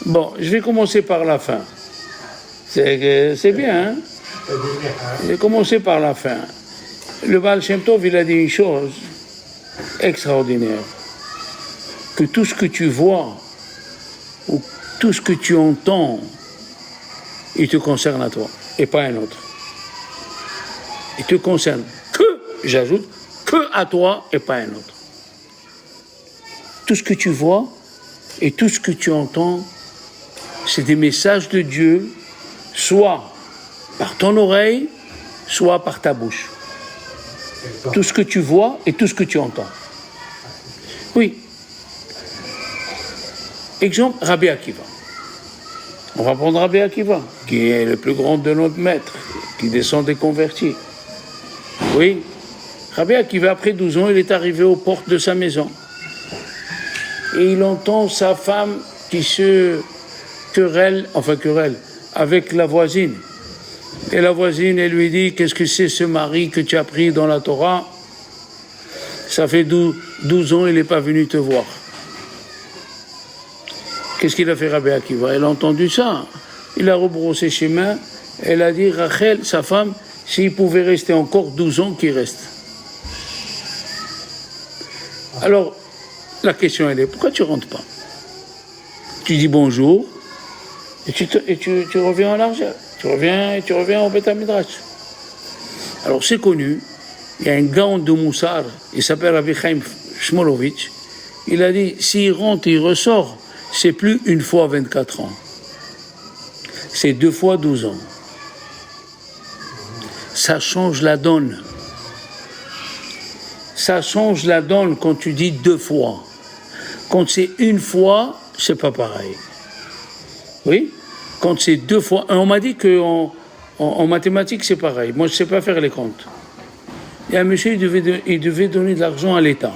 Bon, je vais commencer par la fin. C'est bien, hein? Je vais commencer par la fin. Le Baal Shem Tov, il a dit une chose extraordinaire. Que tout ce que tu vois, ou tout ce que tu entends, il te concerne à toi, et pas un autre. Il te concerne j'ajoute, que à toi et pas un autre. Tout ce que tu vois et tout ce que tu entends, c'est des messages de Dieu, soit par ton oreille, soit par ta bouche. Tout ce que tu vois et tout ce que tu entends. Oui. Exemple, Rabbi Akiva. On va prendre Rabbi Akiva, qui est le plus grand de notre maître, qui descend des convertis. Oui. Rabbi Akiva, après 12 ans, il est arrivé aux portes de sa maison. Et il entend sa femme qui se querelle, avec la voisine. Et la voisine, elle lui dit, qu'est-ce que c'est ce mari que tu as pris dans la Torah? Ça fait 12 ans, il n'est pas venu te voir. Qu'est-ce qu'il a fait Rabbi Akiva? Elle a entendu ça. Il a rebroussé chemin. Elle a dit, Rachel, sa femme, s'il pouvait rester encore 12 ans, qu'il reste. Alors, la question elle est, pourquoi tu ne rentres pas? Tu dis bonjour, et tu reviens en largeur. Tu reviens au Beth Midrash. Alors, c'est connu, il y a un gaon de Moussar, il s'appelle Rabbi Chaim Shmolevitch, il a dit, s'il rentre, il ressort, c'est plus une fois 24 ans. C'est 2 fois 12 ans. Ça change la donne. Ça change la donne quand tu dis 2 fois. Quand c'est 1 fois, c'est pas pareil. Oui? Quand c'est 2 fois... On m'a dit qu'en mathématiques, c'est pareil. Moi, je ne sais pas faire les comptes. Il y a un monsieur, il devait donner de l'argent à l'État.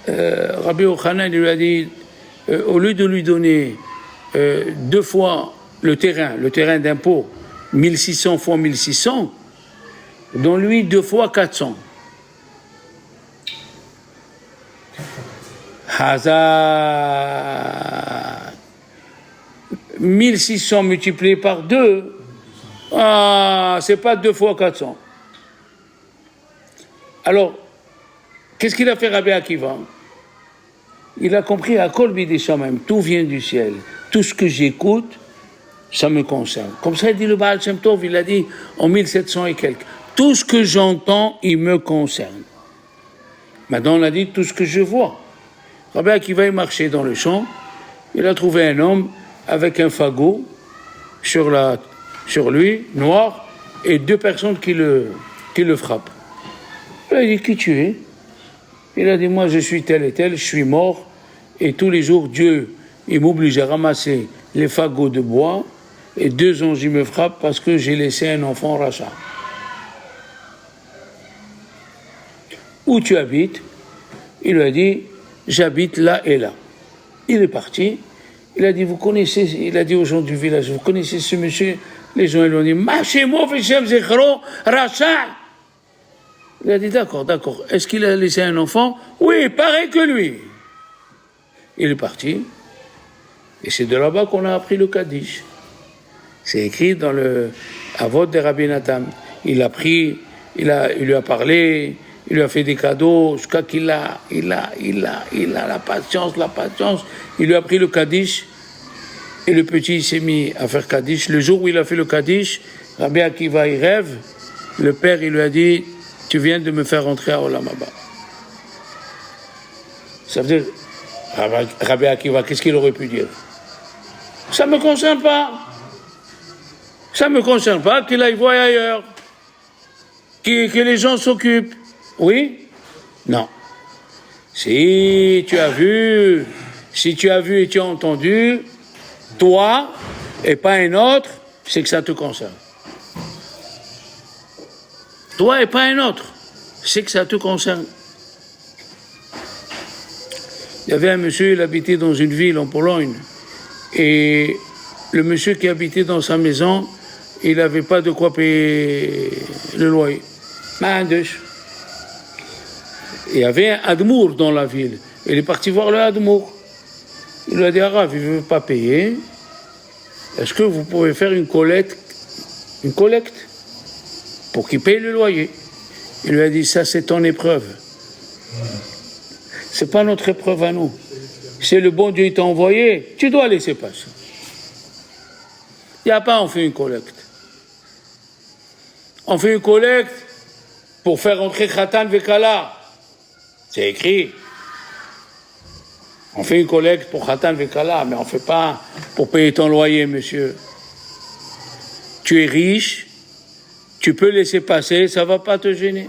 Rabbi Ochanan, il lui a dit, au lieu de lui donner 2 fois le terrain d'impôt, 1600 fois 1600, donne-lui 2 fois 400. Hazard. 1600 multiplié par 2, c'est pas 2 fois 400. Alors, qu'est-ce qu'il a fait Rabbi Akiva? Il a compris à Kol Bideshamim, tout vient du ciel. Tout ce que j'écoute, ça me concerne. Comme ça, il dit le Baal Shem Tov, il a dit en 1700 et quelques. Tout ce que j'entends, il me concerne. Maintenant, on a dit tout ce que je vois. Rabbi Akiva marchait dans le champ, il a trouvé un homme avec un fagot sur lui, noir, et 2 personnes qui le frappent. Il a dit, qui tu es? Il a dit, moi je suis tel et tel, je suis mort, et tous les jours Dieu il m'oblige à ramasser les fagots de bois, et 2 anges ils me frappent parce que j'ai laissé un enfant rachat. Où tu habites? Il lui a dit, j'habite là et là. Il est parti. Il a dit, il a dit aux gens du village, vous connaissez ce monsieur? Les gens ils lui ont dit, Machemo Feshem Zechro Racha. Il a dit, d'accord. Est-ce qu'il a laissé un enfant? Oui, pareil que lui. Il est parti. Et c'est de là-bas qu'on a appris le Kaddish. C'est écrit dans le Avot de Rabbi Nathan. Il a pris, il lui a parlé, il lui a fait des cadeaux, jusqu'à qu'il a la patience. Il lui a pris le Kaddish, et le petit il s'est mis à faire Kaddish. Le jour où il a fait le Kaddish, Rabbi Akiva il rêve, le père il lui a dit, tu viens de me faire rentrer à Olam Haba. Ça veut dire, Rabbi Akiva, qu'est-ce qu'il aurait pu dire? Ça ne me concerne pas. Ça ne me concerne pas qu'il aille voir ailleurs. Que les gens s'occupent. Oui? Non. Si tu as vu et tu as entendu, toi et pas un autre, c'est que ça te concerne. Toi et pas un autre, c'est que ça te concerne. Il y avait un monsieur, il habitait dans une ville en Pologne, et le monsieur qui habitait dans sa maison, il n'avait pas de quoi payer le loyer. Il y avait un Admour dans la ville. Il est parti voir le Admour. Il lui a dit, Arav, il ne veut pas payer. Est-ce que vous pouvez faire une collecte pour qu'il paye le loyer? Il lui a dit, ça c'est ton épreuve. C'est pas notre épreuve à nous. C'est le bon Dieu qui t'a envoyé, tu dois laisser passer. Il n'y a pas, on fait une collecte. On fait une collecte pour faire entrer Khatan Vekala. C'est écrit. On fait une collecte pour Khatan Vekala, mais on ne fait pas pour payer ton loyer, monsieur. Tu es riche, tu peux laisser passer, ça ne va pas te gêner.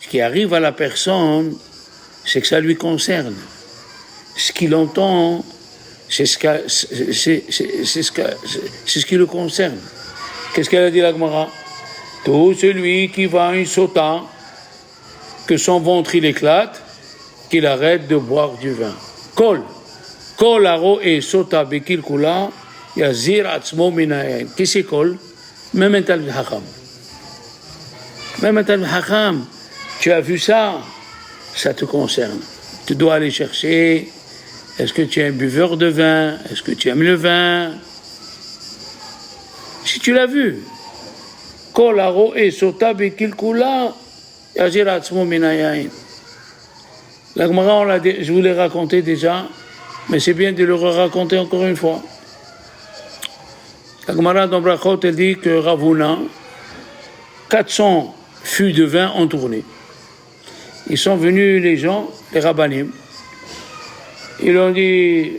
Ce qui arrive à la personne, c'est que ça lui concerne. Ce qu'il entend, c'est ce qui le concerne. Qu'est-ce qu'elle a dit la Gemara? Tout celui qui va à une sota, que son ventre il éclate, qu'il arrête de boire du vin. Kol aro et sota bekil kula, yazir atzmo minayen. Qui c'est kol? Même un talmid hacham. Même un talmid hacham. Tu as vu ça? Ça te concerne. Tu dois aller chercher. Est-ce que tu es un buveur de vin? Est-ce que tu aimes le vin? Si tu l'as vu. Kol aro et sota bekil kula, yazir atzmo minayen. La Gemara, je vous l'ai raconté déjà, mais c'est bien de le raconter encore une fois. La Gemara dans Brachot, elle dit que Ravuna, 400 fûts de vin ont tourné. Ils sont venus, les gens, les rabbanim. Ils ont dit,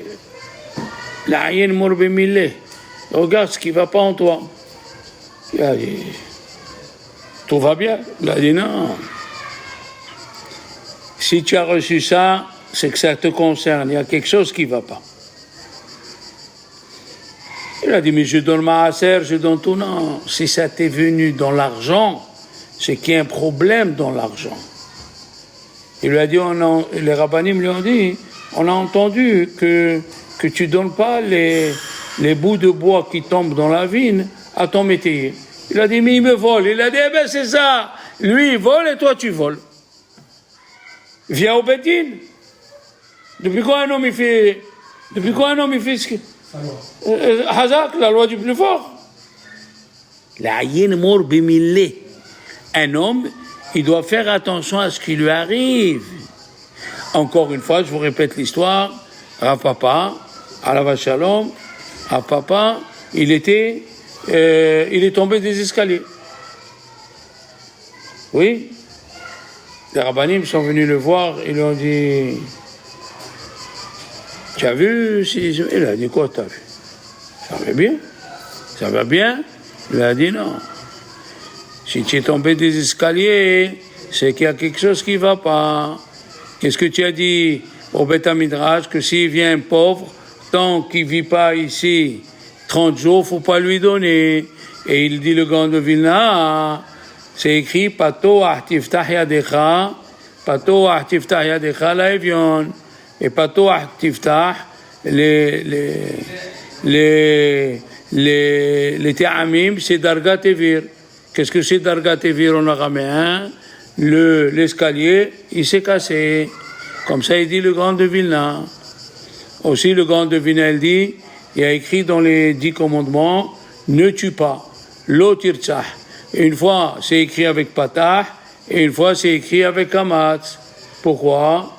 la ayen morbemille, regarde ce qui ne va pas en toi. Il a dit, tout va bien. Il a dit, non. Si tu as reçu ça, c'est que ça te concerne. Il y a quelque chose qui ne va pas. Il a dit, mais je donne ma asser, je donne tout. Non, si ça t'est venu dans l'argent, c'est qu'il y a un problème dans l'argent. Il lui a dit, les rabbanim lui ont dit, on a entendu que tu ne donnes pas les bouts de bois qui tombent dans la vigne à ton métayer. Il a dit, mais il me vole. Il a dit, eh bien c'est ça. Lui, il vole et toi, tu voles. Viens au Bedin. Depuis quand un homme il fait ce que... Hazak, la loi du plus fort. La ayin mor bimille. Un homme, il doit faire attention à ce qui lui arrive. Encore une fois, je vous répète l'histoire. Rav Papa, Alav Shalom, Rav Papa, il est tombé des escaliers. Oui. Les rabbanim sont venus le voir, ils lui ont dit, tu as vu? Il a dit, quoi tu as vu? Ça va bien? Ça va bien? Il a dit, non. Si tu es tombé des escaliers, c'est qu'il y a quelque chose qui ne va pas. Qu'est-ce que tu as dit au Beth Midrash? Que s'il vient un pauvre, tant qu'il ne vit pas ici 30 jours, il ne faut pas lui donner. Et il dit, le grand de Vilna, c'est écrit, Pato ahtiftah yadecha, Pato ahtiftah yadecha laevion, et Pato ahtiftah les te'amim, c'est Dargat Evir. Qu'est-ce que c'est Dargat Evir en araméen? L'escalier, il s'est cassé. Comme ça, il dit le grand de Vilna. Aussi, le grand de Vilna, il dit, il y a écrit dans les 10 commandements, ne tue pas, lo tirtzah. Une fois, c'est écrit avec patah, et une fois, c'est écrit avec kamatz. Pourquoi?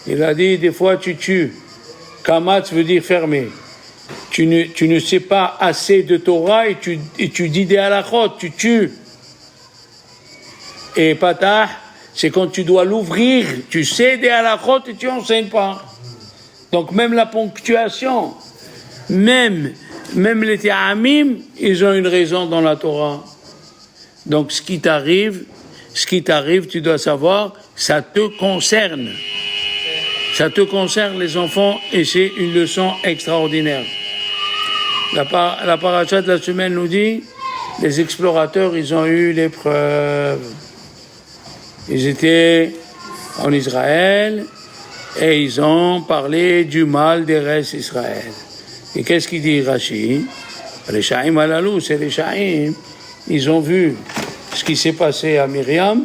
Il a dit, des fois, tu tues. Kamatz veut dire fermer. Tu ne sais pas assez de Torah et tu dis des halachot, tu tues. Et patah, c'est quand tu dois l'ouvrir, tu sais des halachot et tu n'enseignes pas. Donc même la ponctuation, même les te'amim, ils ont une raison dans la Torah. Donc ce qui t'arrive, tu dois savoir, ça te concerne. Ça te concerne, les enfants, et c'est une leçon extraordinaire. La paracha de la semaine nous dit, les explorateurs, ils ont eu l'épreuve. Ils étaient en Israël et ils ont parlé du mal des restes d'Israël. Et qu'est-ce qu'il dit Rashi? Les Shaim alalou, c'est les Shaim. Ils ont vu ce qui s'est passé à Myriam,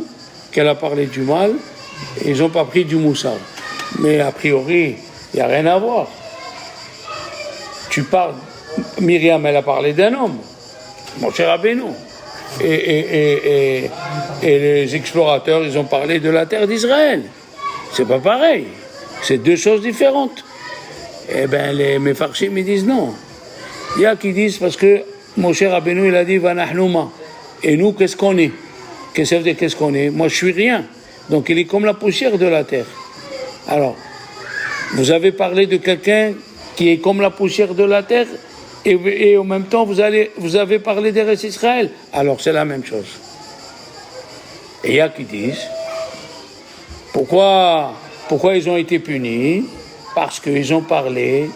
qu'elle a parlé du mal, et ils n'ont pas pris du moussard. Mais a priori, il n'y a rien à voir. Tu parles, Myriam, elle a parlé d'un homme, mon cher Rabbeinu. Et les explorateurs, ils ont parlé de la terre d'Israël. C'est pas pareil. C'est deux choses différentes. Eh bien, les Mefarshim, ils disent non. Il y a qui disent parce que mon cher Rabbeinu, il a dit Vanahnouma. Et nous, qu'est-ce qu'on est? Qu'est-ce qu'on est? Moi, je suis rien. Donc, il est comme la poussière de la terre. Alors, vous avez parlé de quelqu'un qui est comme la poussière de la terre, et en même temps, vous avez parlé d'Eretz Israël. Alors, c'est la même chose. Et il y a qui disent pourquoi ils ont été punis? Parce qu'ils ont parlé.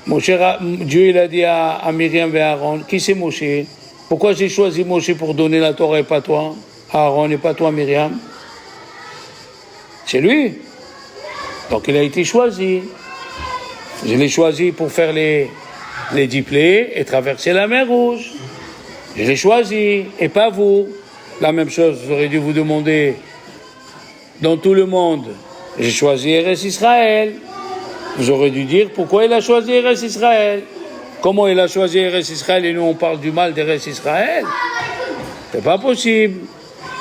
Dieu, il a dit à Myriam et à Aaron, qui c'est Moshe? Pourquoi j'ai choisi Moshe pour donner la Torah et pas toi? Aaron et pas toi, Myriam? C'est lui. Donc il a été choisi. Je l'ai choisi pour faire les 10 plaies et traverser la mer Rouge. Je l'ai choisi, et pas vous. La même chose, j'aurais dû vous demander, dans tout le monde, j'ai choisi Eretz Israël. Vous aurez dû dire pourquoi il a choisi Eretz Israël. Comment il a choisi Eretz Israël et nous on parle du mal d'Eretz Israël? C'est pas possible.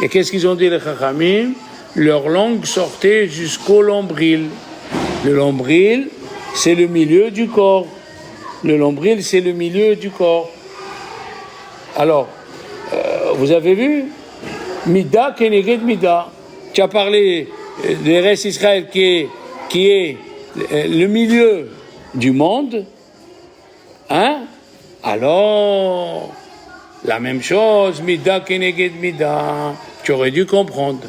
Et qu'est-ce qu'ils ont dit les Chachamim? Leur langue sortait jusqu'au nombril. Le nombril, c'est le milieu du corps. Le nombril, c'est le milieu du corps. Alors, vous avez vu? Mida keneged Mida. Tu as parlé d'Eretz Israël qui est le milieu du monde. Hein? Alors, la même chose, Mida keneged Mida. Tu aurais dû comprendre.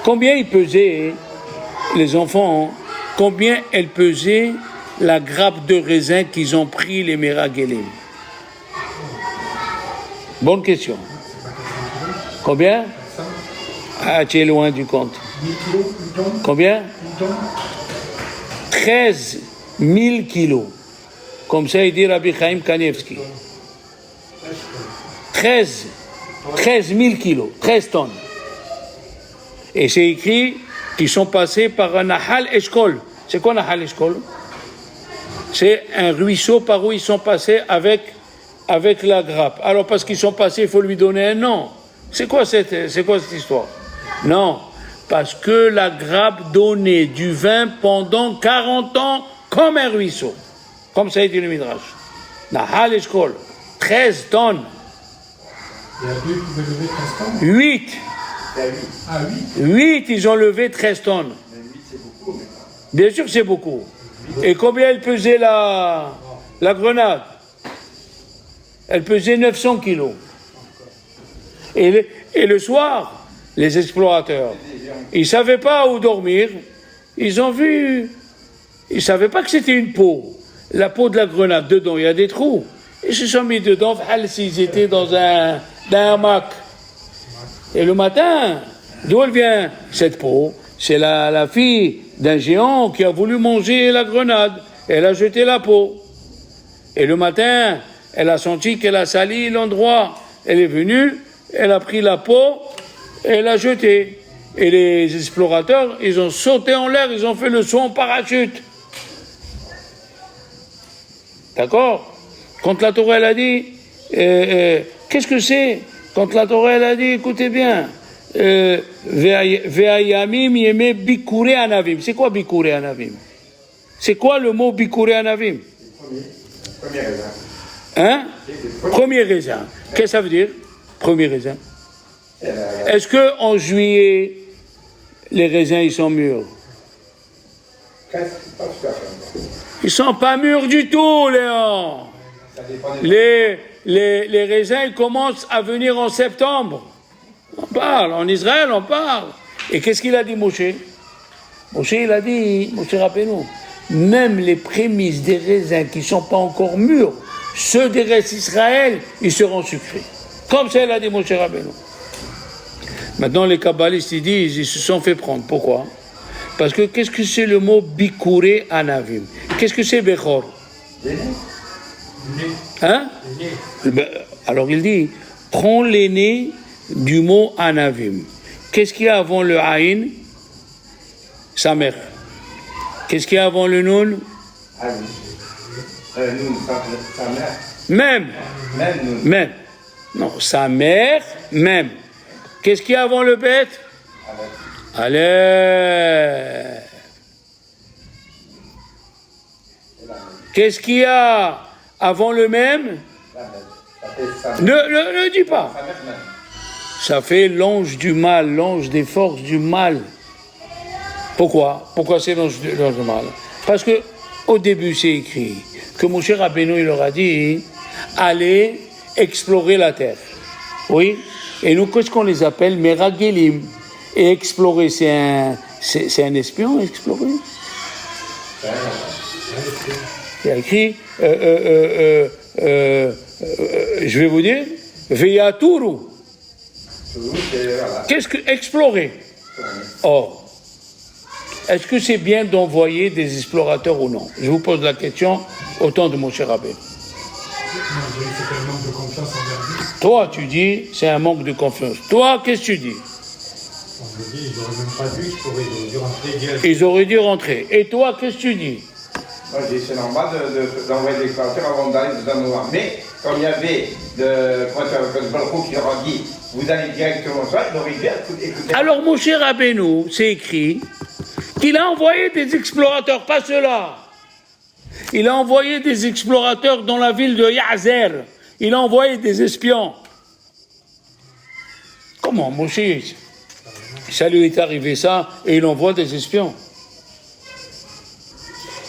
Combien ils pesaient, les enfants, combien elle pesait la grappe de raisin qu'ils ont pris les Meragelim? Bonne question. Combien? Ah, tu es loin du compte. Combien? 13 000 kilos. Comme ça, il dit Rabbi Chaim Kanievski. 13 000 kilos, 13 tonnes. Et c'est écrit qu'ils sont passés par un Nahal Eshkol. C'est quoi Nahal Eshkol? C'est un ruisseau par où ils sont passés avec la grappe. Alors parce qu'ils sont passés, il faut lui donner un nom. C'est quoi cette histoire? Non, parce que la grappe donnait du vin pendant 40 ans comme un ruisseau. Comme ça a dit le Midrash. Nahal Eshkol, 13 tonnes. Et après, ils pouvaient lever 13 tonnes? 8. Ah, 8? 8, ils ont levé 13 tonnes. Mais 8, c'est beaucoup. Bien sûr que c'est beaucoup. Et combien elle pesait la grenade? Elle pesait 900 kilos. Et le soir, les explorateurs, ils ne savaient pas où dormir. Ils ont vu, ils ne savaient pas que c'était une peau. La peau de la grenade, dedans, il y a des trous. Ils se sont mis dedans, s'ils étaient dans un hamac. Et le matin, d'où elle vient cette peau? C'est la fille d'un géant qui a voulu manger la grenade. Elle a jeté la peau. Et le matin, elle a senti qu'elle a sali l'endroit. Elle est venue, elle a pris la peau et elle l'a jetée. Et les explorateurs, ils ont sauté en l'air, ils ont fait le saut en parachute. D'accord? Quand la Torah, elle a dit, qu'est-ce que c'est? Quand la Torah, elle a dit, écoutez bien, Ve'ayamim yeme bikure anavim. C'est quoi bikure anavim? C'est quoi le mot bikure anavim? Premier raisin. Hein? Premier raisin. Qu'est-ce que ça veut dire? Premier raisin. Est-ce que en juillet, les raisins, ils sont mûrs? Presque, pas tout à fait. Ils sont pas mûrs du tout, Léon. Ça dépend des... Les raisins, ils commencent à venir en septembre. On parle, en Israël, on parle. Et qu'est-ce qu'il a dit, Moshe? Moshe, il a dit, Moshe, rappelez-nous, même les prémices des raisins qui ne sont pas encore mûrs, ceux des restes d'Israël, ils seront sucrés. Comme ça, il a dit, Moshe, rappelez-nous. Maintenant, les kabbalistes, ils disent, ils se sont fait prendre. Pourquoi? Parce que qu'est-ce que c'est le mot bikure anavim? Qu'est-ce que c'est bechor? Hein? Alors il dit, prends l'aîné du mot anavim. Qu'est-ce qu'il y a avant le aïn? Sa mère. Qu'est-ce qu'il y a avant le Noun? Ah oui. Nous, sa mère. Même. Même nous. Même. Non, sa mère, même. Qu'est-ce qu'il y a avant le bête? Allez. Qu'est-ce qu'il y a avant le même? Ça fait sa Ne dis pas. mère même. Ça fait l'ange du mal, l'ange des forces du mal. Pourquoi? Pourquoi c'est l'ange du mal? Parce que au début c'est écrit que Moshe Rabbeinu il leur a dit allez explorer la terre. Oui. Et nous qu'est-ce qu'on les appelle? Meragelim. Et explorer c'est un espion explorer. Il y a écrit je vais vous dire Veyaturu. Qu'est-ce que explorer? Or, est-ce que c'est bien d'envoyer des explorateurs ou non? Je vous pose la question au temps de Moshe Rabbeinu. C'est un manque de confiance envers lui. Toi, tu dis, c'est un manque de confiance. Toi, qu'est-ce que tu dis? On me dit, ils n'auraient même pas dû explorer, ils auraient dû rentrer direct. Ils auraient dû rentrer. Et toi, qu'est-ce que tu dis? Moi, je dis c'est normal d'envoyer des explorateurs avant d'aller dans le noir. Mais quand il y avait le Balrou qui leur a dit vous allez directement ça, ils auraient dû écouter. Alors, Moshe Rabbeinu, c'est écrit qu'il a envoyé des explorateurs, pas ceux-là. Il a envoyé des explorateurs dans la ville de Yazer. Il a envoyé des espions. Comment, Moshe? Ça lui est arrivé ça, et il envoie des espions.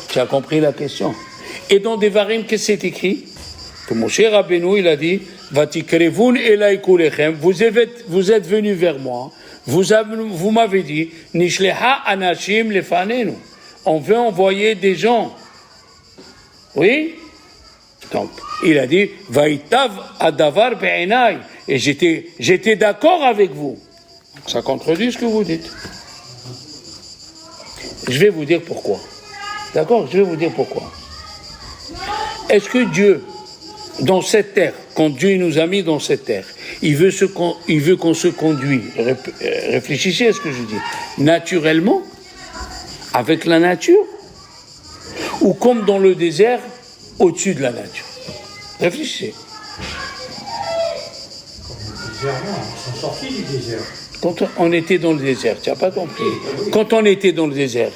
Tu as compris la question. Et dans Devarim, qu'est-ce que c'est écrit? Que Moshe Rabbeinu, il a dit, Vatikrevun elai kulechem, vous êtes venus vers moi, vous m'avez dit, Nishleha anashim lefanenu, on veut envoyer des gens. Oui? Donc, il a dit, Vaitav adavar be'enai, et j'étais d'accord avec vous. Ça contredit ce que vous dites. Je vais vous dire pourquoi. D'accord? Je vais vous dire pourquoi. Est-ce que Dieu, dans cette terre, quand Dieu nous a mis dans cette terre, il veut qu'on se conduise, réfléchissez à ce que je dis, naturellement, avec la nature, ou comme dans le désert, au-dessus de la nature? Réfléchissez. Comme le désert, non, ils sont sortis du désert. Quand on était dans le désert, tu n'as pas compris. Quand on était dans le désert,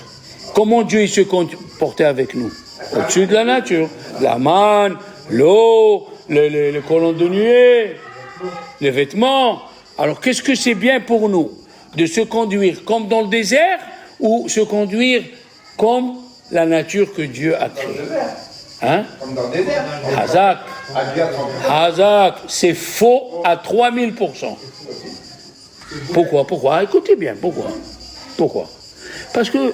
comment Dieu il se comportait avec nous? Au-dessus de la nature. La manne, l'eau, les colonnes de nuée, les vêtements. Alors qu'est-ce que c'est bien pour nous? De se conduire comme dans le désert ou se conduire comme la nature que Dieu a créée? Hein? Comme dans le désert. Hazak. Hazak, c'est faux à 3000%. Pourquoi? Écoutez bien, pourquoi? Parce que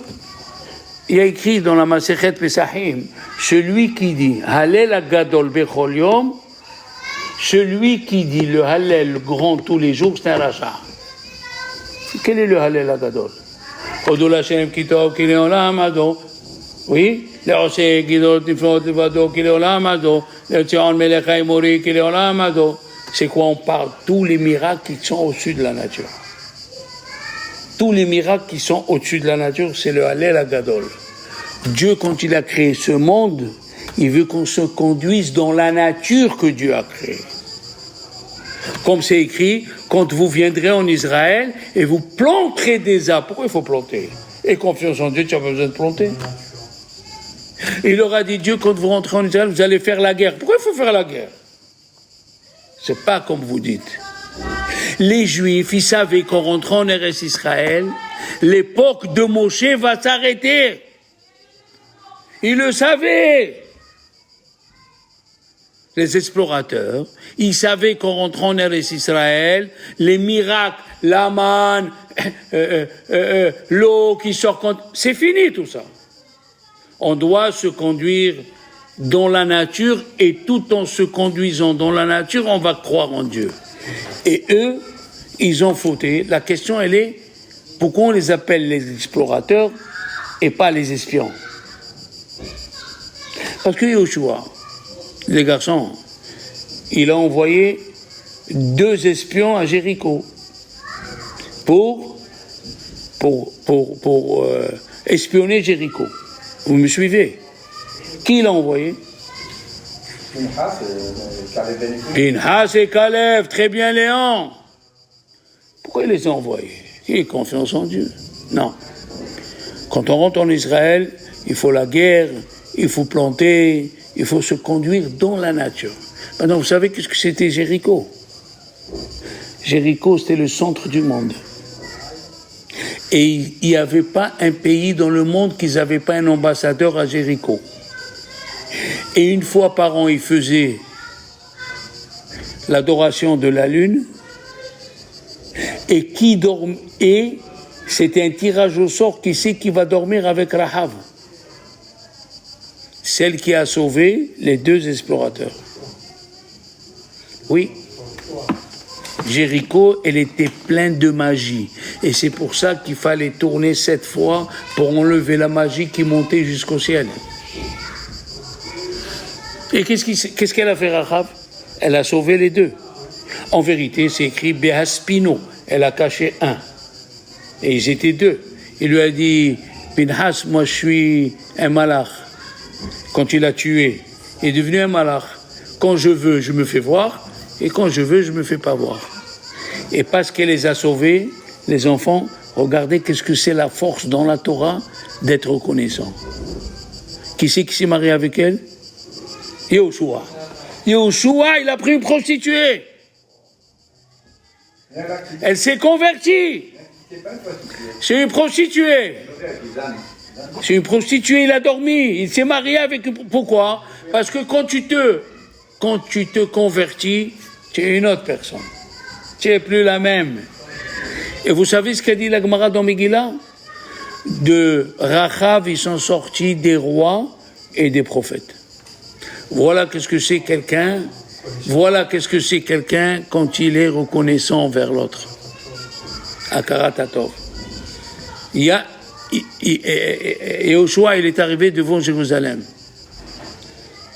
il y a écrit dans la Masechet Pesachim, celui qui dit Hallel Agadol Bechol Yom, celui qui dit le Hallel grand tous les jours, c'est un rachat. Quel est le Hallel Agadol? Odol Hashem Kitov Kile Olam Ado. Oui, le Oseh Gidol Tiflot Tivado Kile Olam Ado, le Tzion Melech Haimori Kile Olam Ado. C'est quoi? On parle tous les miracles qui sont au-dessus de la nature. Tous les miracles qui sont au-dessus de la nature, c'est le Hallel Agadol. Dieu, quand il a créé ce monde, il veut qu'on se conduise dans la nature que Dieu a créée. Comme c'est écrit, quand vous viendrez en Israël et vous planterez des arbres. Pourquoi il faut planter? Et confiance en Dieu, tu n'as pas besoin de planter. Il leur a dit, Dieu, quand vous rentrez en Israël, vous allez faire la guerre. Pourquoi il faut faire la guerre? C'est pas comme vous dites. Les Juifs, ils savaient qu'en rentrant en Eretz Israël, l'époque de Moshe va s'arrêter. Ils le savaient. Les explorateurs, ils savaient qu'en rentrant en Eretz Israël, les miracles, la manne, l'eau qui sort, c'est fini tout ça. On doit se conduire dans la nature et tout en se conduisant dans la nature, on va croire en Dieu. Et eux, ils ont fauté. La question, elle est, pourquoi on les appelle les explorateurs et pas les espions? Parce que Yoshua, les garçons, il a envoyé 2 espions à Jéricho pour espionner Jéricho. Vous me suivez? Qui l'a envoyé? Pinchas et Caleb Ben Yefune. Pinchas et Caleb, très bien Léon. Pourquoi il les a envoyés? Il a confiance en Dieu. Non. Quand on rentre en Israël, il faut la guerre, il faut planter, il faut se conduire dans la nature. Maintenant, vous savez qu'est-ce que c'était Jéricho? Jéricho, c'était le centre du monde. Et il n'y avait pas un pays dans le monde qui n'avait pas un ambassadeur à Jéricho. Et une fois par an, il faisait l'adoration de la lune. Et c'était un tirage au sort qui sait qui va dormir avec Rahav, celle qui a sauvé les 2 explorateurs. Oui. Jéricho, elle était pleine de magie. Et c'est pour ça qu'il fallait tourner 7 fois pour enlever la magie qui montait jusqu'au ciel. Et qu'est-ce qu'elle a fait, Rahav? Elle a sauvé les 2. En vérité, c'est écrit Behaspino. Elle a caché un. Et ils étaient 2. Il lui a dit, Pinchas, moi je suis un malach. Quand il a tué, il est devenu un malach. Quand je veux, je me fais voir. Et quand je veux, je me fais pas voir. Et parce qu'elle les a sauvés, les enfants, regardez qu'est-ce que c'est la force dans la Torah d'être reconnaissant. Qui c'est qui s'est marié avec elle? Yehoshua. Yehoshua, il a pris une prostituée. Elle s'est convertie. C'est une prostituée. C'est une prostituée, il a dormi. Il s'est marié avec... Pourquoi? Parce que quand tu te convertis, tu es une autre personne. Tu n'es plus la même. Et vous savez ce qu'a dit la Gemara dans Megillah? De Rachav, ils sont sortis des rois et des prophètes. Voilà qu'est-ce que c'est quelqu'un. Voilà qu'est-ce que c'est quelqu'un quand il est reconnaissant envers l'autre. Akarat Hatov. Yehoshua, il est arrivé devant Jérusalem.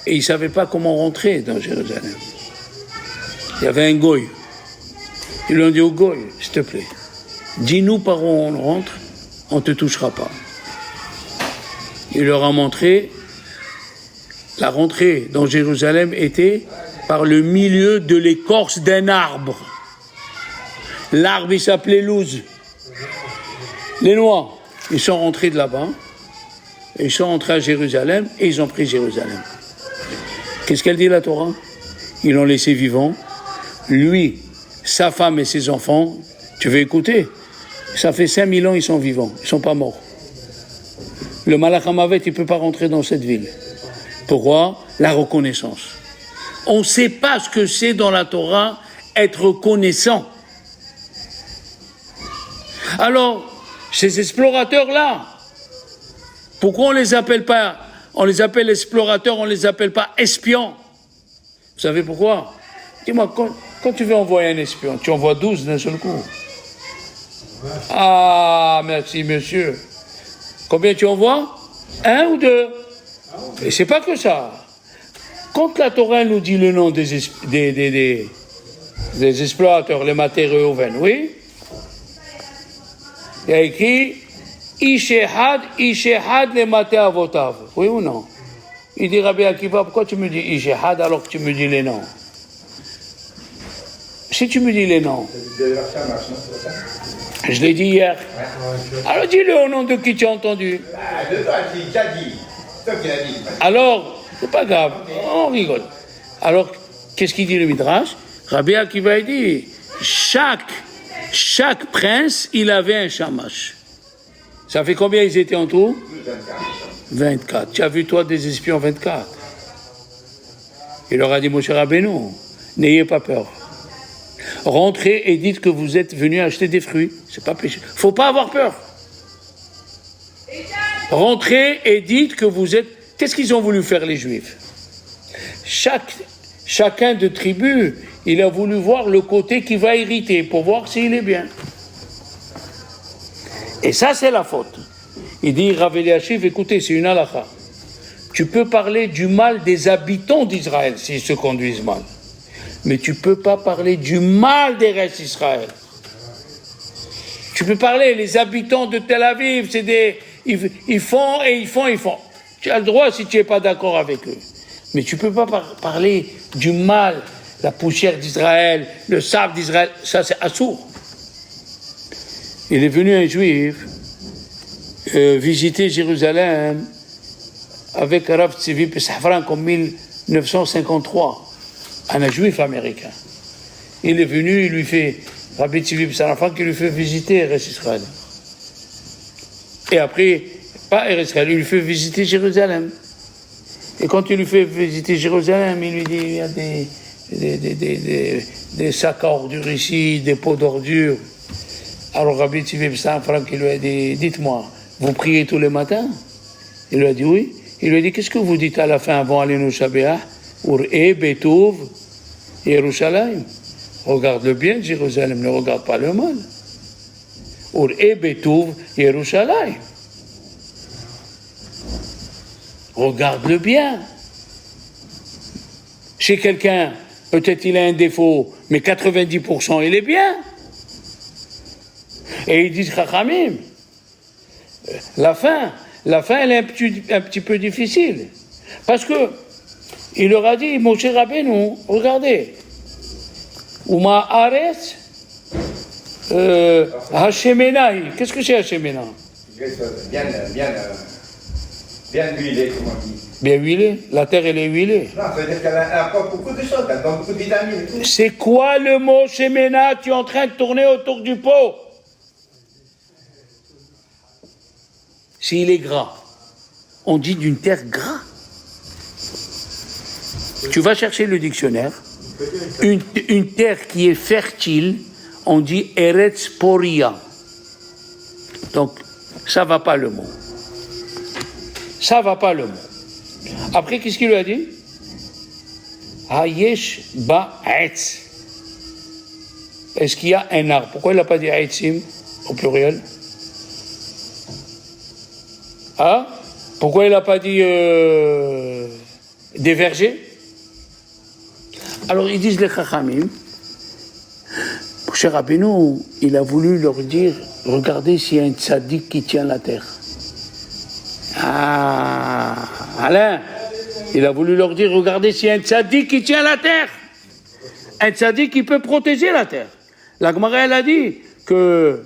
Et il ne savait pas comment rentrer dans Jérusalem. Il y avait un goy. Ils lui ont dit au goy, s'il te plaît, dis-nous par où on rentre, on ne te touchera pas. Il leur a montré, la rentrée dans Jérusalem était par le milieu de l'écorce d'un arbre. L'arbre, il s'appelait Luz. Les Noirs, ils sont rentrés de là-bas, et ils sont rentrés à Jérusalem, et ils ont pris Jérusalem. Qu'est-ce qu'elle dit la Torah? Ils l'ont laissé vivant. Lui, sa femme et ses enfants, tu veux écouter? Ça fait 5000 ans, ils sont vivants, ils ne sont pas morts. Le Malach HaMavet, il ne peut pas rentrer dans cette ville. Pourquoi? La reconnaissance. On ne sait pas ce que c'est dans la Torah, être reconnaissant. Alors, ces explorateurs-là, pourquoi on les appelle explorateurs, on ne les appelle pas espions? Vous savez pourquoi? Dis-moi, quand tu veux envoyer un espion, tu envoies 12 d'un seul coup. Ah, merci monsieur. Combien tu envoies? 1 ou 2? Et c'est pas que ça. Quand la Torah nous dit le nom des explorateurs, les matériaux, oui? Il y a écrit Ishehad le maté avotav. Oui ou non? Il dit Rabbi Akiva, pourquoi tu me dis Ishehad alors que tu me dis les noms? Si tu me dis les noms, je l'ai dit hier. Alors dis-le au nom de qui tu as entendu. De toi qui as dit. Toi qui l'as dit. Alors, c'est pas grave, on rigole. Alors, qu'est-ce qu'il dit le Midrash? Rabbi Akiva dit, chaque prince, il avait un shamash. Ça fait combien ils étaient en tout? 24. Tu as vu toi des espions 24? Il leur a dit, mon cher Rabbeinu, n'ayez pas peur. Rentrez et dites que vous êtes venus acheter des fruits. C'est pas péché. Faut pas avoir peur. Rentrez et dites que vous êtes... Qu'est-ce qu'ils ont voulu faire les Juifs? Chacun de tribu, il a voulu voir le côté qui va hériter pour voir s'il est bien. Et ça, c'est la faute. Il dit, Rav Eliashiv, écoutez, c'est une halakha. Tu peux parler du mal des habitants d'Israël s'ils se conduisent mal. Mais tu ne peux pas parler du mal des restes d'Israël. Tu peux parler, les habitants de Tel Aviv, c'est ils font. Tu as le droit si tu n'es pas d'accord avec eux. Mais tu ne peux pas parler du mal, la poussière d'Israël, le sable d'Israël. Ça, c'est assourd. Il est venu un juif visiter Jérusalem avec Rav Tzvi Pessahfran en 1953, un juif américain. Il est venu, il lui fait, Rabbi Tzvi Pessahfran qui lui fait visiter Eretz Israël. Et après, pas Eretz Israël, il lui fait visiter Jérusalem. Et quand il lui fait visiter Jérusalem, il lui dit, il y a des sacs à ordures ici, des pots d'ordures. Alors Rabbi Tzvi Pessahfran qui lui a dit, dites-moi, vous priez tous les matins? Il lui a dit oui. Il lui a dit, qu'est-ce que vous dites à la fin avant aller au Shabbat? Ur'e Betouv Yerushalayim. Regarde le bien de Jérusalem, ne regarde pas le mal. Ur'e Betouv Yerushalayim. Regarde le bien. Chez quelqu'un, peut-être il a un défaut, mais 90% il est bien. Et ils disent Chachamim. La fin, elle est un petit peu difficile. Parce que, il leur a dit, Moshe Rabbeinu, regardez, Uma Aretz, Hashemenai. Qu'est-ce que c'est Hashemena? Bien huilé, comme on dit. Bien huilé? La terre, elle est huilée. Non, ça veut dire qu'elle apporte beaucoup de choses, elle donne beaucoup de vitamines et tout. C'est quoi le mot Shemena? Tu es en train de tourner autour du pot. S'il est gras, on dit d'une terre gras. Tu vas chercher le dictionnaire. Une terre qui est fertile, on dit Eretz Poria. Donc, ça va pas le mot. Ça va pas le mot. Après, qu'est-ce qu'il lui a dit? Hayesh ba'etz. Est-ce qu'il y a un arbre? Pourquoi il n'a pas dit Aitzim au pluriel? Hein? Pourquoi il n'a pas dit des vergers? Alors ils disent les Chachamim, Moshe Rabbeinu, il a voulu leur dire, regardez s'il y a un tzaddik qui tient la terre. Ah, Alain, il a voulu leur dire, regardez s'il y a un tzaddik qui tient la terre. Un tzaddik qui peut protéger la terre. La Gemara, elle a dit que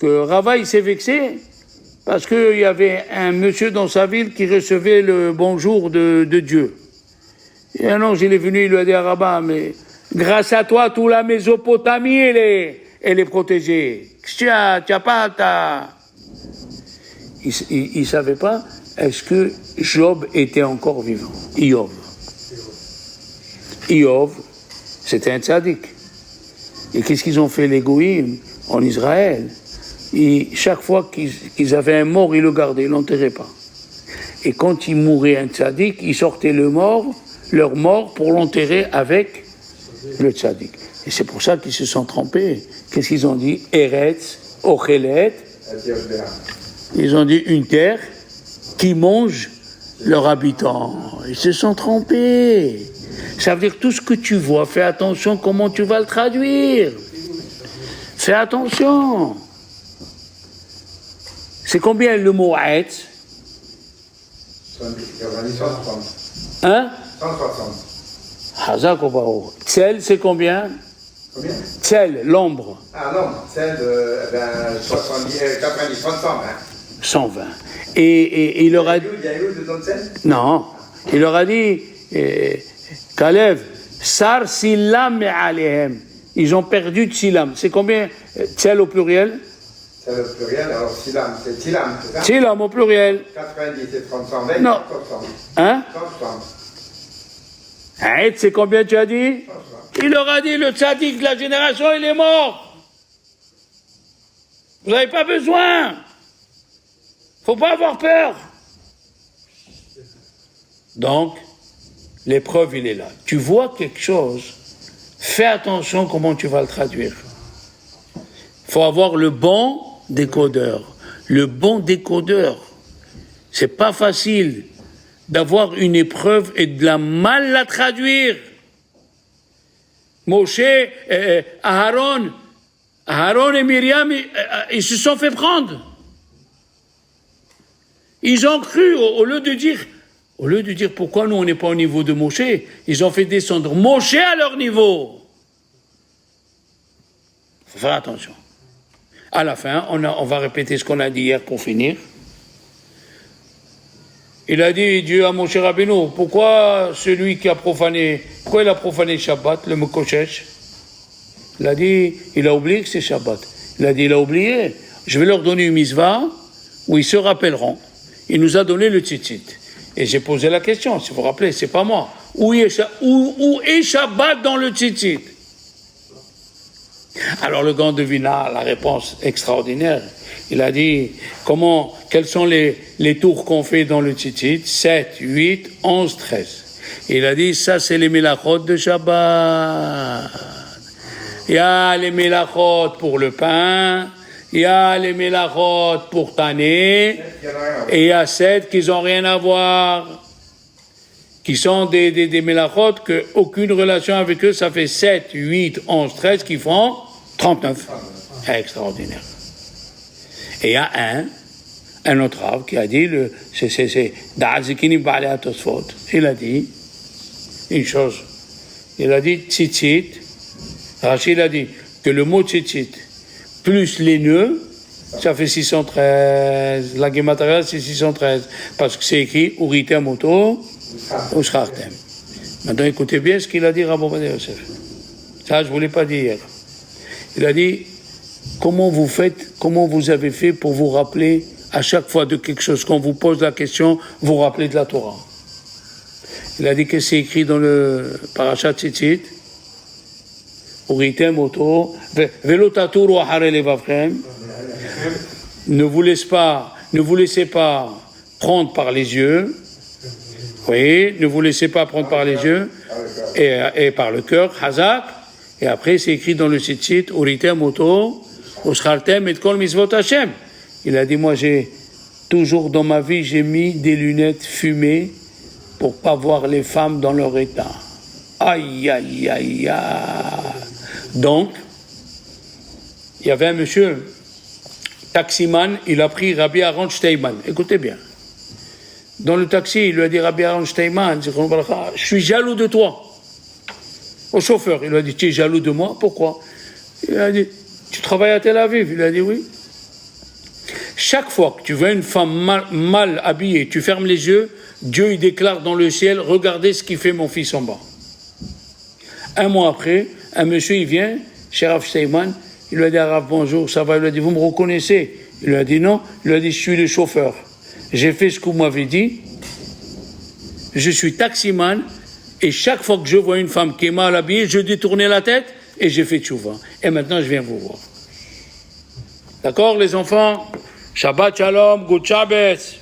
Rava, il s'est vexé parce qu'il y avait un monsieur dans sa ville qui recevait le bonjour de Dieu. Et un ange, il est venu, il lui a dit à Rabat, mais grâce à toi, toute la Mésopotamie, elle est protégée. Tu as pas. Il ne savait pas, est-ce que Job était encore vivant? Iov, c'était un tzaddik. Et qu'est-ce qu'ils ont fait les goïms en Israël? Chaque fois qu'ils avaient un mort, ils le gardaient, ils ne l'enterraient pas. Et quand il mourait un tzaddik, ils sortaient leur mort pour l'enterrer avec le tzaddik. Et c'est pour ça qu'ils se sont trompés. Qu'est-ce qu'ils ont dit? Eretz, Ochelet. Ils ont dit une terre qui mange leurs habitants. Ils se sont trompés. Ça veut dire tout ce que tu vois, fais attention comment tu vas le traduire. Fais attention. C'est combien le mot Aetz? 160. Hein? 160. Hazak ou Baruch. Tzel, c'est combien? Combien? Tzel, l'ombre. Ah non, celle de 90, 90, 120. 120. Et il leur a dit... Il y a eu dedans de celle? Non. Il leur a dit, Kalev, Sar Silam Me'alehem. Ils ont perdu Tzilam. C'est combien? Tzel au pluriel? C'est le pluriel, alors Silam, c'est Tilam, c'est ça? Tzilam au pluriel. 90 et 30, 120, Non. 160. Hein? 160. Aït, c'est combien tu as dit? Il leur a dit, le tzaddik de la génération, il est mort. Vous n'avez pas besoin. Faut pas avoir peur. Donc, l'épreuve, il est là. Tu vois quelque chose, fais attention comment tu vas le traduire. Il faut avoir le bon décodeur. Le bon décodeur. C'est pas facile d'avoir une épreuve et de la mal la traduire. Moshe, Aaron et Myriam, ils se sont fait prendre. Ils ont cru, au lieu de dire pourquoi nous on n'est pas au niveau de Moshe, ils ont fait descendre Moshe à leur niveau. Il faut faire attention. À la fin, on va répéter ce qu'on a dit hier pour finir. Il a dit, Dieu à Moshe Rabbeinu, pourquoi celui qui a profané, pourquoi il a profané Shabbat, le Mekoshesh? Il a dit, il a oublié que c'est Shabbat. Il a dit, il a oublié. Je vais leur donner une mitzvah où ils se rappelleront. Il nous a donné le tzitzit. Et j'ai posé la question, si vous vous rappelez, c'est pas moi. Où est Shabbat dans le tzitzit? Alors le grand devina la réponse extraordinaire. Il a dit, quels sont les tours qu'on fait dans le tzitzit? 7, 8, 11, 13. Et il a dit, ça c'est les melachot de Shabbat. Il y a les melachot pour le pain, il y a les melachot pour tanner, et il y a 7 qui n'ont rien à voir, qui sont des melachot que aucune relation avec eux, ça fait 7, 8, 11, 13 qui font 39. Extraordinaire. Et il y a un autre rave qui a dit, c'est Da'azikini Ba'ale Atosfot, il a dit une chose, il a dit tzitzit, Rachid a dit que le mot tzitzit plus les nœuds, ça fait 613. La Gematria, c'est 613. Parce que c'est écrit Uritem Oto ou Schartem. Maintenant, écoutez bien ce qu'il a dit Rabbi Ovadia Yosef. Ça, je ne vous l'ai pas dit hier. Il a dit comment vous avez fait pour vous rappeler à chaque fois de quelque chose. Quand vous pose la question, vous rappelez de la Torah. Il a dit que c'est écrit dans le Parashat Tzitzit. Ne vous laissez pas prendre par les yeux. Oui, ne vous laissez pas prendre par les yeux et par le cœur, Hazak. Et après, c'est écrit dans le tzitzit, Uritem Oto, Uschartem et Kol Mitzvot Hashem. Il a dit, moi, toujours dans ma vie, j'ai mis des lunettes fumées pour pas voir les femmes dans leur état. Aïe, aïe, aïe, aïe. Donc, il y avait un monsieur, taximan, il a pris Rabbi Aaron Steinman. Écoutez bien. Dans le taxi, il lui a dit, Rabbi Aaron Steinman, je suis jaloux de toi. Au chauffeur, il lui a dit, tu es jaloux de moi? Pourquoi? Il a dit, tu travailles à Tel Aviv? Il a dit, oui. Chaque fois que tu vois une femme mal habillée, tu fermes les yeux, Dieu il déclare dans le ciel, regardez ce qu'il fait mon fils en bas. Un mois après, un monsieur, il vient, chez Rav Steinman, il lui a dit à Rav, bonjour, ça va? Il lui a dit, vous me reconnaissez? Il lui a dit, non. Il lui a dit, je suis le chauffeur. J'ai fait ce que vous m'avez dit. Je suis taximan, et chaque fois que je vois une femme qui est mal habillée, je détournais la tête, et j'ai fait tchouva. Et maintenant, je viens vous voir. D'accord, les enfants? Shabbat shalom, good Shabbos.